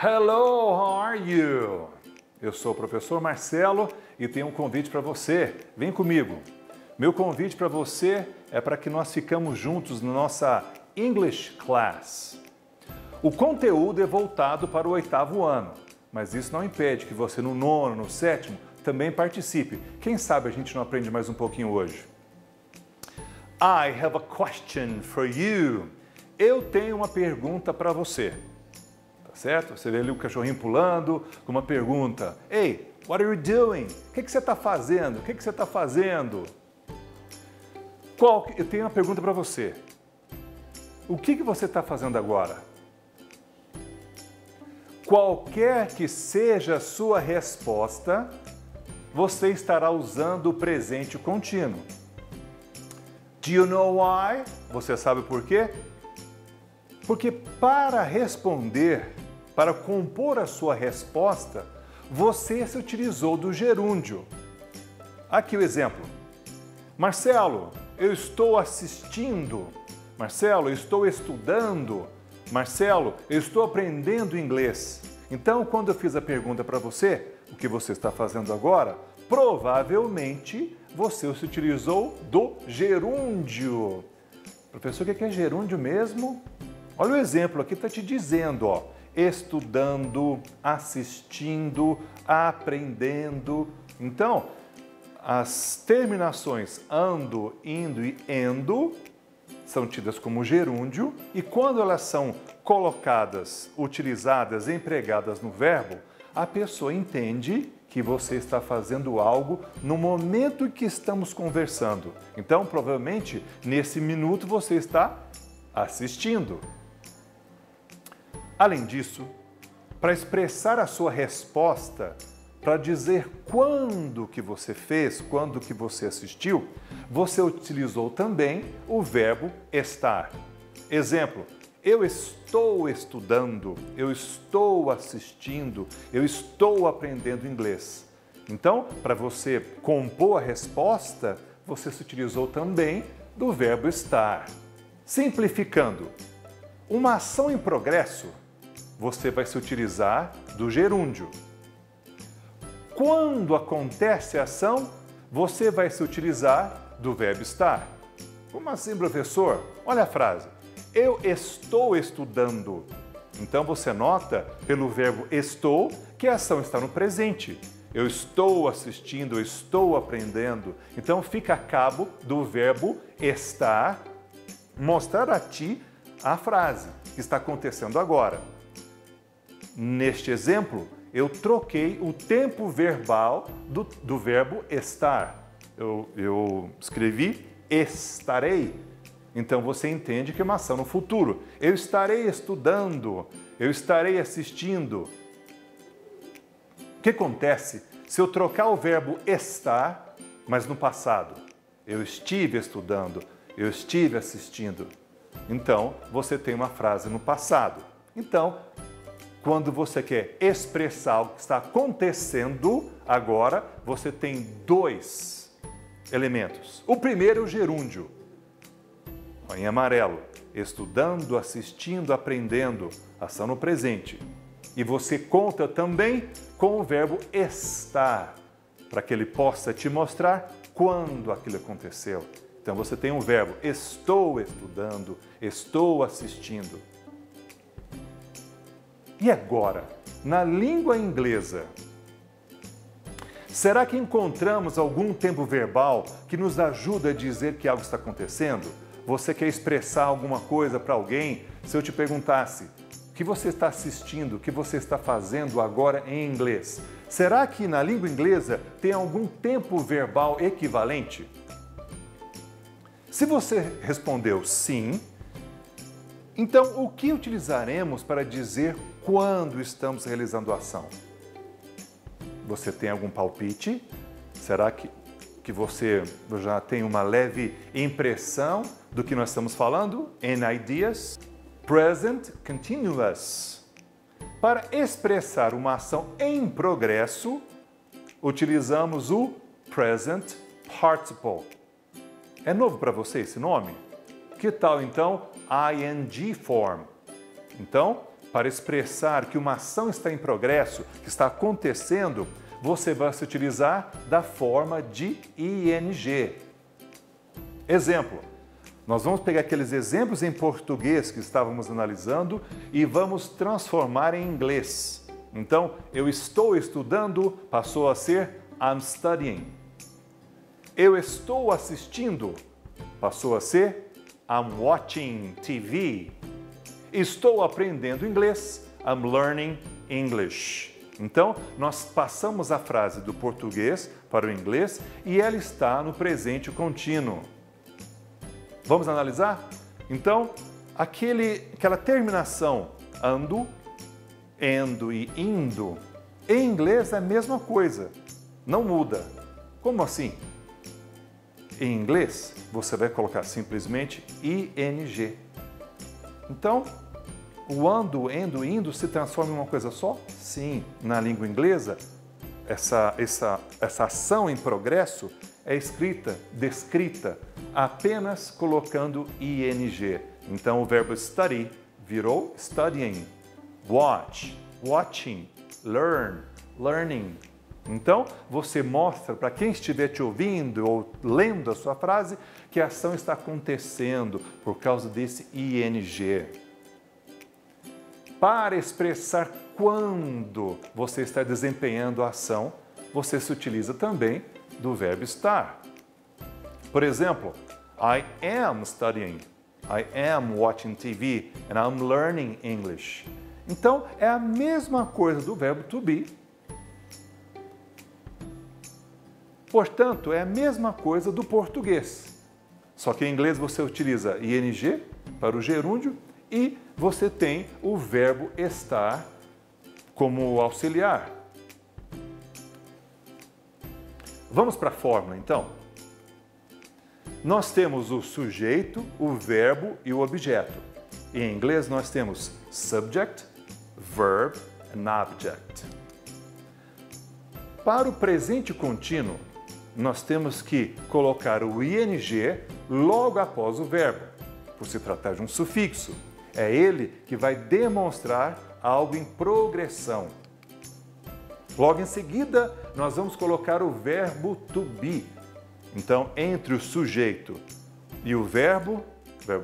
Hello, how are you? Eu sou o professor Marcelo e tenho um convite para você. Vem comigo. Meu convite para você é para que nós ficamos juntos na nossa English Class. O conteúdo é voltado para o 8º ano, mas isso não impede que você no 9º, no 7º, também participe. Quem sabe a gente não aprende mais um pouquinho hoje? I have a question for you. Eu tenho uma pergunta para você. Tá certo? Você vê ali o cachorrinho pulando com uma pergunta. Hey, what are you doing? O que você está fazendo? O que você está fazendo? Eu tenho uma pergunta para você. O que você está fazendo agora? Qualquer que seja a sua resposta, você estará usando o presente contínuo. Do you know why? Você sabe por quê? Porque para responder, para compor a sua resposta, você se utilizou do gerúndio. Aqui o exemplo. Marcelo, eu estou assistindo. Marcelo, eu estou estudando. Marcelo, eu estou aprendendo inglês. Então, quando eu fiz a pergunta para você, o que você está fazendo agora, provavelmente você se utilizou do gerúndio. Professor, o que é gerúndio mesmo? Olha o exemplo aqui, está te dizendo, ó, estudando, assistindo, aprendendo. Então, as terminações ando, indo e endo são tidas como gerúndio e quando elas são colocadas, utilizadas, empregadas no verbo, a pessoa entende que você está fazendo algo no momento em que estamos conversando. Então, provavelmente, nesse minuto você está assistindo. Além disso, para expressar a sua resposta, para dizer quando que você fez, quando que você assistiu, você utilizou também o verbo estar. Exemplo, eu estou estudando, eu estou assistindo, eu estou aprendendo inglês. Então, para você compor a resposta, você se utilizou também do verbo estar. Simplificando, uma ação em progresso, você vai se utilizar do gerúndio. Quando acontece a ação, você vai se utilizar do verbo estar. Como assim, professor? Olha a frase. Eu estou estudando. Então você nota pelo verbo estou que a ação está no presente. Eu estou assistindo, eu estou aprendendo. Então fica a cabo do verbo estar, mostrar a ti a frase que está acontecendo agora. Neste exemplo, eu troquei o tempo verbal do verbo estar. Eu escrevi estarei. Então você entende que é uma ação no futuro. Eu estarei estudando, eu estarei assistindo. O que acontece se eu trocar o verbo estar, mas no passado? Eu estive estudando, eu estive assistindo. Então você tem uma frase no passado. Então, quando você quer expressar o que está acontecendo agora, você tem dois elementos. O primeiro é o gerúndio, em amarelo, estudando, assistindo, aprendendo, ação no presente. E você conta também com o verbo estar, para que ele possa te mostrar quando aquilo aconteceu. Então você tem um verbo, estou estudando, estou assistindo. E agora, na língua inglesa, será que encontramos algum tempo verbal que nos ajuda a dizer que algo está acontecendo? Você quer expressar alguma coisa para alguém? Se eu te perguntasse, o que você está assistindo, o que você está fazendo agora em inglês? Será que na língua inglesa tem algum tempo verbal equivalente? Se você respondeu sim, então o que utilizaremos para dizer quando estamos realizando a ação? Você tem algum palpite? Será que você já tem uma leve impressão do que nós estamos falando? Any ideas? Present continuous. Para expressar uma ação em progresso, utilizamos o present participle. É novo para você esse nome? Que tal então ing form? Então, para expressar que uma ação está em progresso, que está acontecendo, você vai se utilizar da forma de ing. Exemplo, nós vamos pegar aqueles exemplos em português que estávamos analisando e vamos transformar em inglês. Então, eu estou estudando passou a ser I'm studying. Eu estou assistindo passou a ser I'm watching TV. Estou aprendendo inglês, I'm learning English. Então, nós passamos a frase do português para o inglês e ela está no presente contínuo. Vamos analisar? Então, aquela terminação ando, endo e indo, em inglês é a mesma coisa, não muda. Como assim? Em inglês, você vai colocar simplesmente ing. Então, o ando, endo, indo se transforma em uma coisa só? Sim, na língua inglesa, essa ação em progresso é descrita apenas colocando ing. Então, o verbo study virou studying, watch, watching, learn, learning. Então, você mostra para quem estiver te ouvindo ou lendo a sua frase que a ação está acontecendo por causa desse ing. Para expressar quando você está desempenhando a ação, você se utiliza também do verbo estar. Por exemplo, I am studying, I am watching TV, and I'm learning English. Então, é a mesma coisa do verbo to be. Portanto, é a mesma coisa do português. Só que em inglês você utiliza ing para o gerúndio e você tem o verbo estar como auxiliar. Vamos para a fórmula, então. Nós temos o sujeito, o verbo e o objeto. Em inglês nós temos subject, verb and object. Para o presente contínuo, nós temos que colocar o ing logo após o verbo, por se tratar de um sufixo. É ele que vai demonstrar algo em progressão. Logo em seguida, nós vamos colocar o verbo to be. Então, entre o sujeito e o verbo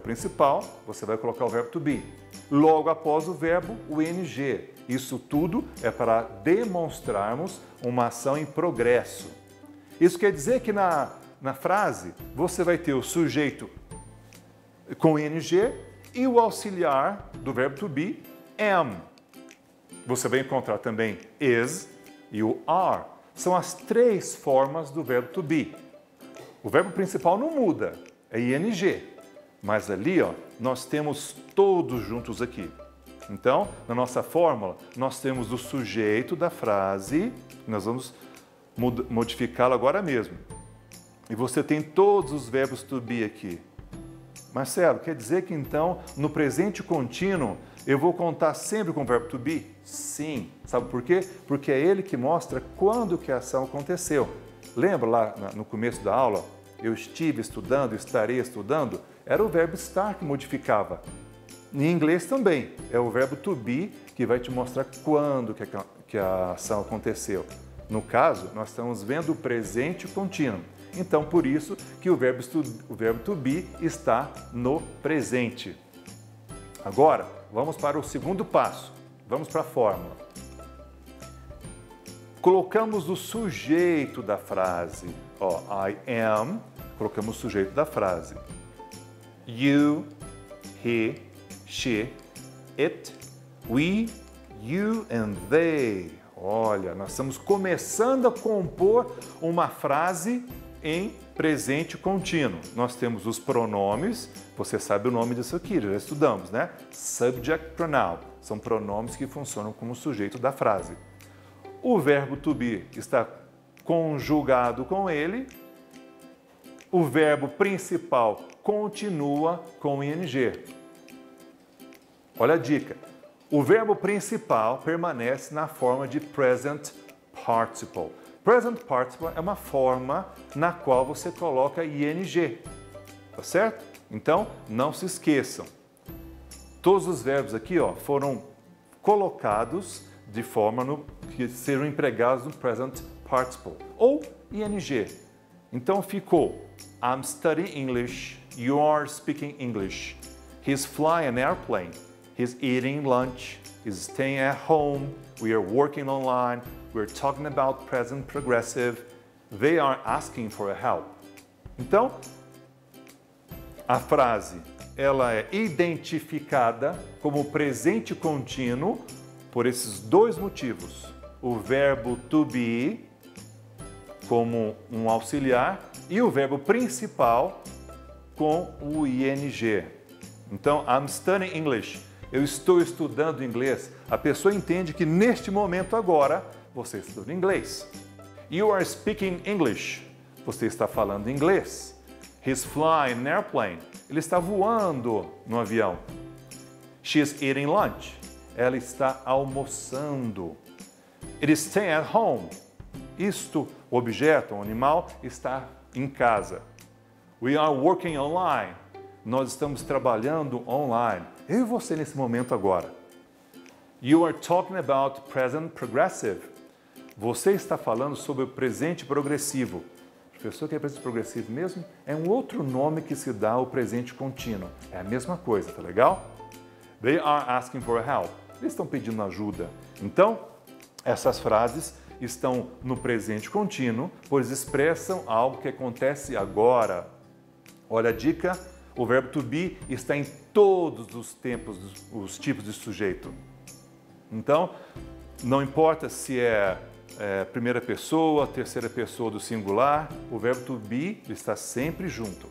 principal, você vai colocar o verbo to be. Logo após o verbo, o ing. Isso tudo é para demonstrarmos uma ação em progresso. Isso quer dizer que na frase você vai ter o sujeito com ing e o auxiliar do verbo to be, am. Você vai encontrar também is e o are. São as três formas do verbo to be. O verbo principal não muda, é ing. Mas ali, nós temos todos juntos aqui. Então, na nossa fórmula, nós temos o sujeito da frase, nós vamos modificá-lo agora mesmo. E você tem todos os verbos to be aqui. Marcelo, quer dizer que então, no presente contínuo, eu vou contar sempre com o verbo to be? Sim. Sabe por quê? Porque é ele que mostra quando que a ação aconteceu. Lembra lá no começo da aula? Eu estive estudando, estarei estudando. Era o verbo estar que modificava. Em inglês também. É o verbo to be que vai te mostrar quando que a ação aconteceu. No caso, nós estamos vendo o presente contínuo. Então, por isso que o verbo to be está no presente. Agora, vamos para o segundo passo. Vamos para a fórmula. Colocamos o sujeito da frase. I am, colocamos o sujeito da frase. You, he, she, it, we, you and they. Olha, nós estamos começando a compor uma frase em presente contínuo. Nós temos os pronomes, você sabe o nome disso aqui, já estudamos, né? Subject pronoun, são pronomes que funcionam como sujeito da frase. O verbo to be está conjugado com ele, o verbo principal continua com ing. Olha a dica. O verbo principal permanece na forma de present participle. Present participle é uma forma na qual você coloca ing, tá certo? Então, não se esqueçam. Todos os verbos aqui foram colocados de forma que serão empregados no present participle ou ing. Então ficou I'm studying English, you are speaking English. He's flying an airplane, he's eating lunch, he's staying at home, we are working online, we're talking about present progressive, they are asking for help. Então, a frase ela é identificada como presente contínuo por esses dois motivos. O verbo to be como um auxiliar e o verbo principal com o ing. Então, I'm studying English. Eu estou estudando inglês. A pessoa entende que neste momento agora você estuda inglês. You are speaking English. Você está falando inglês. He's flying an airplane. Ele está voando no avião. She's eating lunch. Ela está almoçando. It is staying at home. Isto, o objeto, o animal, está em casa. We are working online. Nós estamos trabalhando online. Eu e você nesse momento agora. You are talking about present progressive. Você está falando sobre o presente progressivo. Professor, que é presente progressivo mesmo? É um outro nome que se dá ao presente contínuo. É a mesma coisa, tá legal? They are asking for help. Eles estão pedindo ajuda. Então, essas frases estão no presente contínuo, pois expressam algo que acontece agora. Olha a dica, o verbo to be está em todos os tempos, os tipos de sujeito. Então, não importa se é primeira pessoa, terceira pessoa do singular, o verbo to be está sempre junto.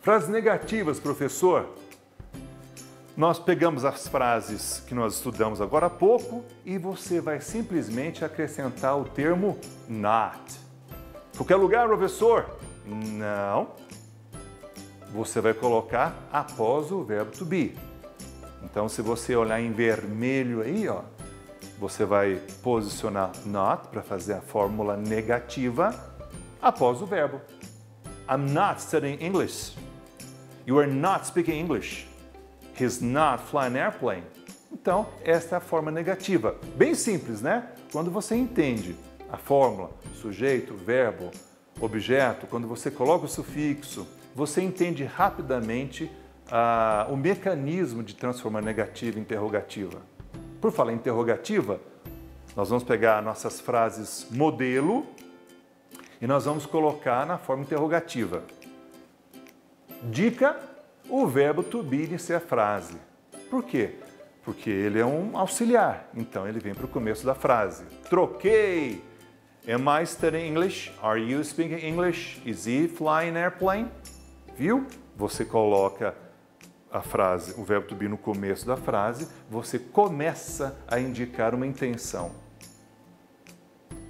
Frases negativas, professor. Nós pegamos as frases que nós estudamos agora há pouco e você vai simplesmente acrescentar o termo not. Qualquer lugar, professor? Não. Você vai colocar após o verbo to be. Então, se você olhar em vermelho aí, ó, você vai posicionar not para fazer a fórmula negativa após o verbo. I'm not studying English. You are not speaking English. He's not flying an airplane. Então, esta é a forma negativa. Bem simples, né? Quando você entende a fórmula, sujeito, verbo, objeto, quando você coloca o sufixo, você entende rapidamente o mecanismo de transformar negativa em interrogativa. Por falar em interrogativa, nós vamos pegar nossas frases modelo e nós vamos colocar na forma interrogativa. Dica, o verbo to be inicia a frase. Por quê? Porque ele é um auxiliar, então ele vem para o começo da frase. Troquei! Am I studying English? Are you speaking English? Is he flying an airplane? Viu? Você coloca a frase, o verbo to be no começo da frase, você começa a indicar uma intenção.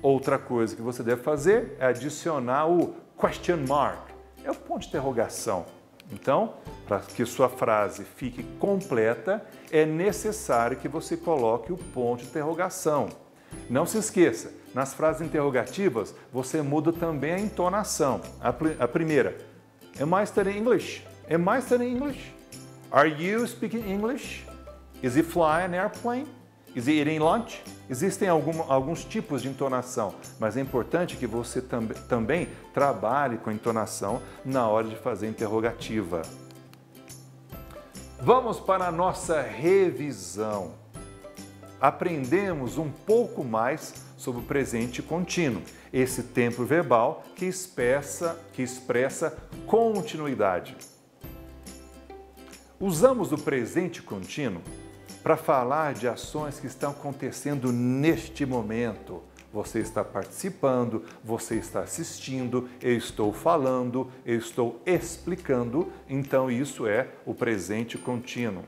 Outra coisa que você deve fazer é adicionar o question mark, é o ponto de interrogação. Então, para que sua frase fique completa, é necessário que você coloque o ponto de interrogação. Não se esqueça, nas frases interrogativas, você muda também a entonação. A primeira, am I studying English? Am I studying English? Are you speaking English? Is he flying an airplane? Is he eating lunch? Existem alguns tipos de entonação, mas é importante que você também trabalhe com a entonação na hora de fazer a interrogativa. Vamos para a nossa revisão. Aprendemos um pouco mais sobre o presente contínuo, esse tempo verbal que expressa continuidade. Usamos o presente contínuo para falar de ações que estão acontecendo neste momento. Você está participando, você está assistindo, eu estou falando, eu estou explicando, então isso é o presente contínuo.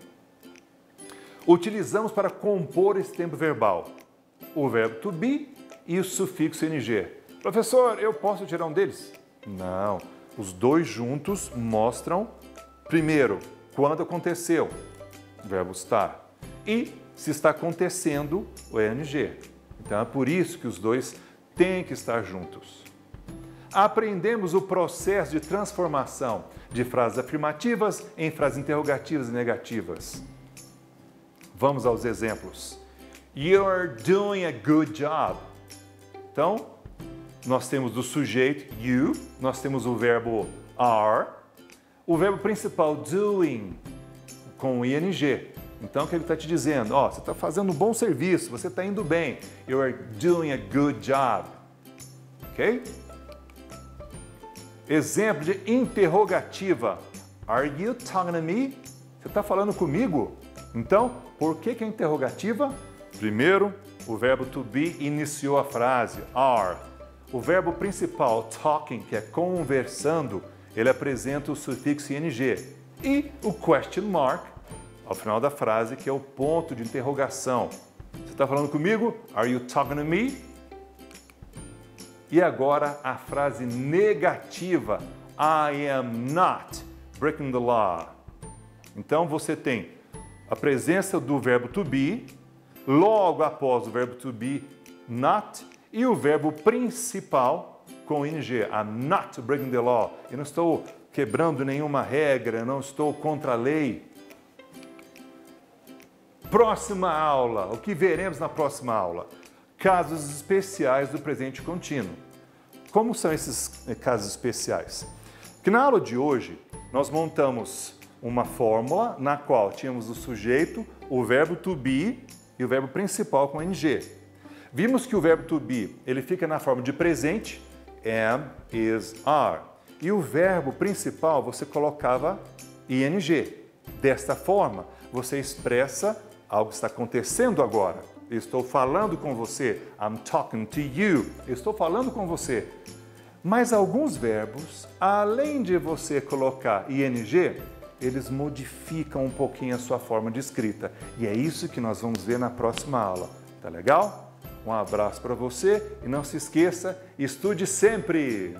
Utilizamos para compor esse tempo verbal o verbo to be e o sufixo ing. Professor, eu posso tirar um deles? Não, os dois juntos mostram, primeiro, quando aconteceu, o verbo estar, e se está acontecendo, o ing. Então é por isso que os dois têm que estar juntos. Aprendemos o processo de transformação de frases afirmativas em frases interrogativas e negativas. Vamos aos exemplos. You're doing a good job. Então, nós temos o sujeito, you, nós temos o verbo are, o verbo principal, doing, com ing. Então, o que ele está te dizendo? Ó, você está fazendo um bom serviço, você está indo bem. You're doing a good job. Ok? Exemplo de interrogativa. Are you talking to me? Você está falando comigo? Então, por que é interrogativa? Primeiro, o verbo to be iniciou a frase, are. O verbo principal, talking, que é conversando, ele apresenta o sufixo ing. E o question mark, ao final da frase, que é o ponto de interrogação. Você está falando comigo? Are you talking to me? E agora a frase negativa, I am not breaking the law. Então você tem a presença do verbo to be, logo após o verbo to be, not, e o verbo principal com ing, I'm not breaking the law. Eu não estou quebrando nenhuma regra, eu não estou contra a lei. Próxima aula, o que veremos na próxima aula? Casos especiais do presente contínuo. Como são esses casos especiais? Que na aula de hoje nós montamos uma fórmula na qual tínhamos o sujeito, o verbo to be e o verbo principal com ing. Vimos que o verbo to be, ele fica na forma de presente, am, is, are. E o verbo principal você colocava ing. Desta forma, você expressa algo que está acontecendo agora. Eu estou falando com você. I'm talking to you. Eu estou falando com você. Mas alguns verbos, além de você colocar ing, eles modificam um pouquinho a sua forma de escrita. E é isso que nós vamos ver na próxima aula. Tá legal? Um abraço para você e não se esqueça, estude sempre!